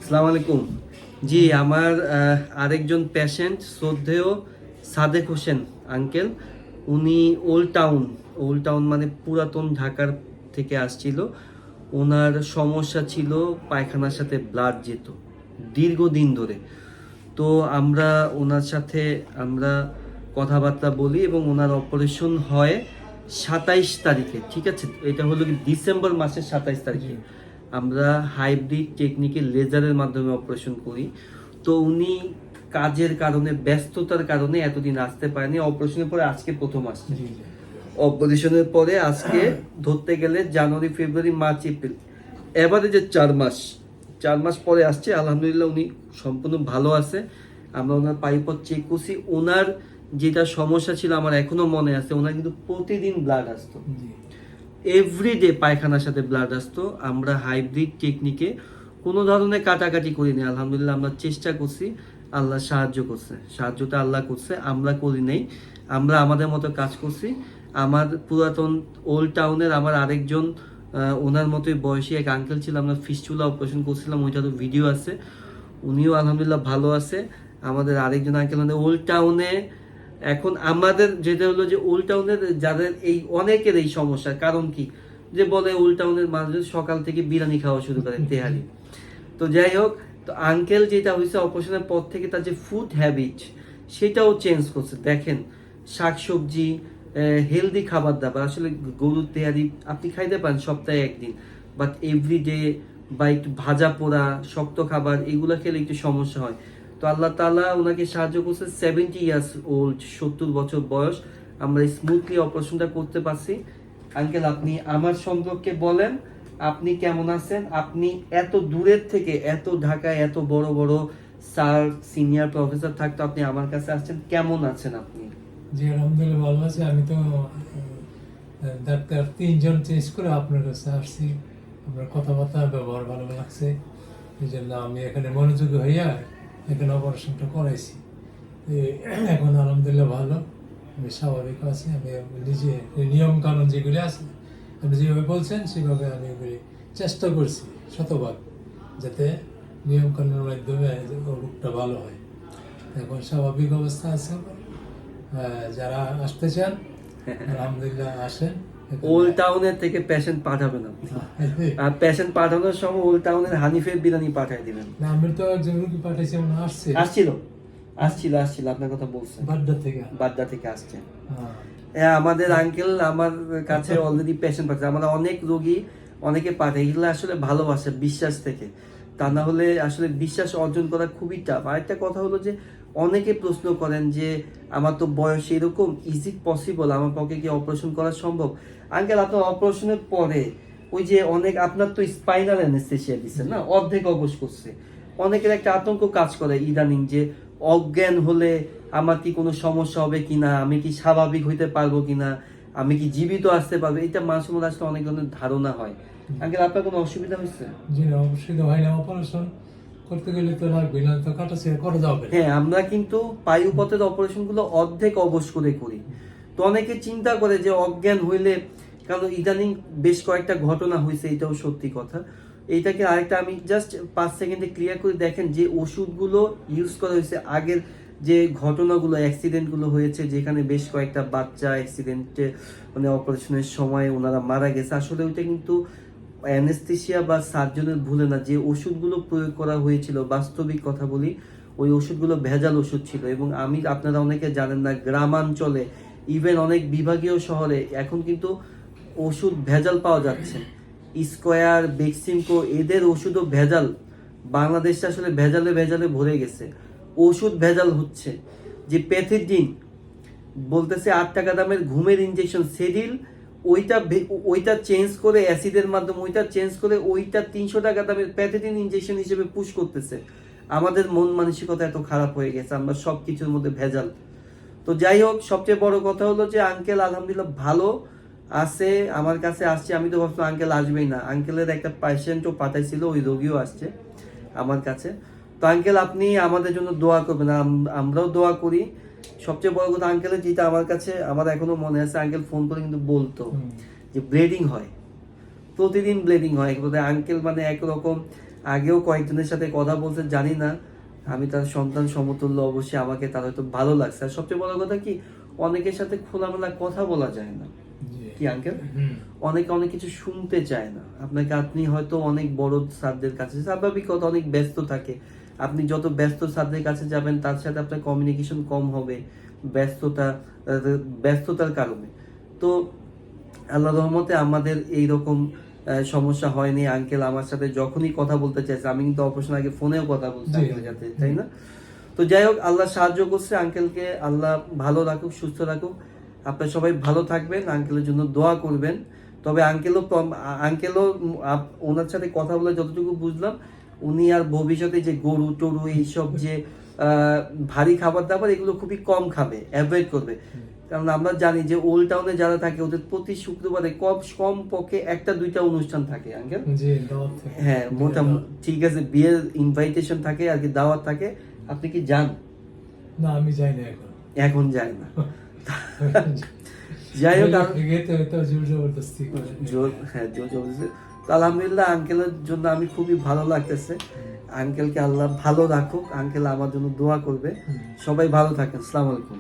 আসসালামু আলাইকুম। জি, আমার আরেকজন পেশেন্ট শ্রদ্ধেয় সাদেক হোসেন আঙ্কেল। উনি ওল্ড টাউন মানে পুরাতন ঢাকার থেকে আসছিল। ওনার সমস্যা ছিল পায়খানার সাথে ব্লাড যেত দীর্ঘদিন ধরে। তো আমরা ওনার সাথে আমরা কথাবার্তা বলি এবং ওনার অপারেশন হয় 27 তারিখে। ঠিক আছে, এটা হলো কি ডিসেম্বর মাসের 27 তারিখে। আমরা হাইব্রিড টেকনিকে লেজারের মাধ্যমে অপারেশন করি। তো উনি কাজের কারণে, ব্যস্ততার কারণে এতদিন আসতে পারেনি। অপারেশনের পরে আজকে প্রথম আসছে। অপারেশনের পরে আজকে ধরতে গেলে জানুয়ারি, ফেব্রুয়ারি, মার্চ, এপ্রিল, এবারে যে 4 মাস পরে আসছে। আলহামদুলিল্লাহ উনি সম্পূর্ণ ভালো আছে। আমরা ওনার পাইপট চেক করছি। ওনার যেটা সমস্যা ছিল আমার এখনো মনে আছে, ওনার কিন্তু প্রতিদিন ব্লাড আসতো, এভরিডে পায়খানার সাথে ব্লাড আসতো। আমরা হাইব্রিড টেকনিকে কোনো ধরনের কাটাকাটি করিনি। আলহামদুলিল্লাহ আমরা চেষ্টা করছি, আল্লাহ সাহায্য করছে, সাহায্যটা আল্লাহ করছে, আমরা করি নাই। আমরা আমাদের মতো কাজ করছি। আমার পুরাতন ওল্ড টাউনের আমার আরেকজন ওনার মতোই বয়সী এক আঙ্কেল ছিল, আমরা ফিস্টুলা অপারেশন করছিলাম, ওইটারও ভিডিও আছে। উনিও আলহামদুলিল্লাহ ভালো আছে। আমাদের আরেকজন আঙ্কেল আমাদের ওল্ড টাউনে, এখন আমাদের যেটা হলো যে ওল্ড টাউনের যাদের এই অনেকের এই সমস্যা, কারণ কি যে বলে ওল্ড টাউনের মানুষ সকাল থেকে বিরিয়ানি খাওয়া শুরু করে, তেহারি। তো যাই হোক, তো আঙ্কেল যেটা হয়েছে অপারেশনের পর থেকে তার যে ফুড হ্যাবিট সেটাও চেঞ্জ করছে। দেখেন, শাকসবজি, হেলদি খাবার দাবার, আসলে গরুর তেহারি আপনি খাইতে পারেন সপ্তাহে একদিন, বাট এভরিডে বা একটু ভাজা পোড়া শক্ত খাবার এগুলো খেলে একটু সমস্যা হয়। তো আল্লাহ তাআলা ওনাকে সাহায্য করছে। 70 ইয়ার্স ওল্ড, 70 বছর বয়স। আমরা স্মুথলি অপারেশনটা করতে পারছি। আঙ্কেল, আপনি আমার সম্পর্কে বলেন, আপনি কেমন আছেন? আপনি এত দূরের থেকে, এত ঢাকায় এত বড় বড় স্যার, সিনিয়র প্রফেসর থাকতো, আপনি আমার কাছে আসছেন, কেমন আছেন আপনি? জি আলহামদুলিল্লাহ ভালো আছি। আমি তো ডাক্তার 3জন চেঞ্জ করে আপনার কাছে আসছি। আপনার কথাবার্তা ব্যবহার ভালো লাগছে, এই জন্য আমি এখানে মনোযোগী হইয়া এখানে অপারেশনটা করাইছি। এখন আলহামদুলিল্লাহ ভালো, আমি স্বাভাবিক আছি। আমি নিজে নিয়ম কানুন যেগুলি আছে আপনি যেভাবে বলছেন সেভাবে আমি এগুলি চেষ্টা করছি শতভাগ, যাতে নিয়ম কানুনের মাধ্যমে রোগটা ভালো হয়। এখন স্বাভাবিক অবস্থা আছে। যারা আসতে চান আলহামদুলিল্লাহ আসেন। ওল্ড টাউনের থেকে পেশেন্ট পাঠাবেন আপনি, আর পেশেন্ট পাঠানোর সময় ওল্ড টাউনের হানিফের বিরিয়ানি পাঠিয়ে দিবেন। না, আমি তো একজন রুগী পাঠাইছি, মনে আসছে, আসছিল আপনার কথা বলছেন, বাড্ডা থেকে আসছে। হ্যাঁ, আমাদের আঙ্কেল আমার কাছে অলরেডি পেশেন্ট পাঠাচ্ছে। আমরা অনেক রোগী অনেকে পাঠাই, এগুলো আসলে ভালোবাসা, বিশ্বাস থেকে। তা না হলে আসলে বিশ্বাস অর্জন করা খুবই টাফ। আরেকটা কথা হলো যে অনেকে প্রশ্ন করেন যে আমার তো বয়স এরকম, ইজ ইট পসিবল, আমার পক্ষে কি অপারেশন করা সম্ভব? আঙ্কেল, আপনার অপারেশনের পরে ওই যে অনেক, আপনার তো স্পাইনাল অ্যানেস্থেসিয়া দিচ্ছেন না, অর্ধেক অবশ করছে। অনেকের একটা আতঙ্ক কাজ করে ইদানিং যে অজ্ঞান হলে আমার কি কোনো সমস্যা হবে কিনা, আমি কি স্বাভাবিক হইতে পারবো কিনা, আমি কি জীবিত আসতে পারবো, এটা মানুষের মধ্যে আসলে অনেক ধরনের ধারণা হয়। আঙ্কেল, আপনার কোনো অসুবিধা হয়েছে? জি না, অসুবিধা হয় না। অপারেশন করতে গেলে তো লাগবে না, তো কাটাছেড়া করা যাবে। হ্যাঁ, আমরা কিন্তু পায়ুপথের অপারেশন গুলো অর্ধেক অবশ করে করি। তো অনেকে চিন্তা করে যে অজ্ঞান হইলে, কারণ ইদানিং বেশ কয়েকটা ঘটনা হয়েছে, এটাও সত্যি কথা। এইটাকে আরেকটা আমি জাস্ট 5 সেকেন্ডে ক্লিয়ার করে দেখেন, যে ওষুধগুলো ইউজ করা হয়েছে আগের, যে ঘটনাগুলো, অ্যাক্সিডেন্টগুলো হয়েছে, যেখানে বেশ কয়েকটা বাচ্চা অ্যাক্সিডেন্টে মানে অপারেশনের সময় ওনারা মারা গেছে, আসলে ওইটা কিন্তু অ্যানেস্থেসিয়া বা সার্জনের ভুলে না। যে ওষুধগুলো প্রয়োগ করা হয়েছিল, বাস্তবিক কথা বলি, ওই ওষুধগুলো ভেজাল ওষুধ ছিল। এবং আপনারা অনেকে জানেন না, গ্রামাঞ্চলে ইভেন অনেক বিভাগীয় শহরে এখন কিন্তু ওষুধ ভেজাল পাওয়া যাচ্ছে। স্কোয়ার, বেক্সিমকো, এদের ওষুধও ভেজাল। বাংলাদেশে আসলে ভেজালে ভেজালে ভরে গেছে, ওষুধ ভেজাল হচ্ছে। যে প্যাথিডিন বলতেছে 8 টাকা দামের ঘুমের ইনজেকশন সেডিল, ওইটা চেঞ্জ করে অ্যাসিডের মাধ্যমে ওইটা চেঞ্জ করে ওইটা 300 টাকা দামের প্যাথেটিন ইনজেকশন হিসেবে পুশ করতেছে। আমাদের মন মানসিকতা এত খারাপ হয়ে গেছে, আমরা সব কিছুর মধ্যে ভেজাল। তো যাই হোক, সবচেয়ে বড় কথা হলো যে আঙ্কেল আলহামদুলিল্লাহ ভালো আছে, আমার কাছে আসছে। আমি তো ভাবছিলাম আঙ্কেল আসবেই না। আঙ্কেলের একটা পেশেন্টও পাঠাইছিল, ওই রোগীও আসছে আমার কাছে। তো আঙ্কেল, আপনি আমাদের জন্য দোয়া করবেন, আমরাও দোয়া করি। সবচেয়ে বড় কথা, আঙ্কেলের যেটা আমার কাছে, আমার এখনো মনে আছে, আঙ্কেল ফোন করে কিন্তু বলতো যে ব্লিডিং হয়, প্রতিদিন ব্লিডিং হয়। আঙ্কেল মানে একরকম আগেও কয়েকজনের সাথে কথা বলতে, জানি না আমি তার সন্তান সমতুল্য, অবশ্যই আমাকে তার হয়তো ভালো লাগছে। আর সবচেয়ে বড় কথা কি, অনেকের সাথে খোলামেলা কথা বলা যায় না, জি। কি আঙ্কেল? হুম। অনেকে অনেক কিছু শুনতে চায় না আপনাকে। আপনি হয়তো অনেক বড় স্যারদের কাছে, স্বাভাবিক কথা, অনেক ব্যস্ত থাকে। আপনি যত ব্যস্ত স্যারদের কাছে যাবেন তার সাথে আপনার কমিউনিকেশন কম হবে, ব্যস্ততার কারণে। তো আল্লাহ রহমতে আমাদের এইরকম সমস্যা হয়নি। আঙ্কেল আমার সাথে যখনই কথা বলতে চাইছে, আমি কিন্তু অপারেশন আগে ফোনেও কথা বলছি জি। আঙ্কেলের সাথে, তাই না? তো যাই হোক, আল্লাহ সাহায্য করছে আঙ্কেলকে, আল্লাহ ভালো রাখুক, সুস্থ রাখুক। আপনারা সবাই ভালো থাকবেন, আঙ্কেলের জন্য দোয়া করবেন। তবে আঙ্কেলও ওনার সাথে কথা বলে যতটুকু বুঝলাম, উনি আর ভবিষ্যতে যে গরু টরু এইসব যে ভারী খাবার দাবার এগুলো খুবই কম খাবে, অ্যাভয়েড করবে। কারণ আমরা জানি যে ওল্ড টাউনে যারা থাকে ওদের প্রতি শুক্রবারে কম পক্ষে 1-2টা অনুষ্ঠান থাকে আঙ্কেল। জি, দাওয়াত থেকে। হ্যাঁ, মোটামুটি ঠিক আছে, বিয়ের ইনভাইটেশন থাকে আর কি, দাওয়াত থাকে। আপনি কি যান? না, আমি যাই না এখন। এখন যায় না। যাই হোক, গেতে হয়তো জোর জবরদস্তি করে। হ্যাঁ, জোর জবরদস্তি। তো আলহামদুলিল্লাহ, আঙ্কেলের জন্য আমি খুবই ভালো লাগতেছে। আঙ্কেলকে আল্লাহ ভালো রাখুক, আঙ্কেল আমার জন্য দোয়া করবে। সবাই ভালো থাকেন। আসসালামু আলাইকুম।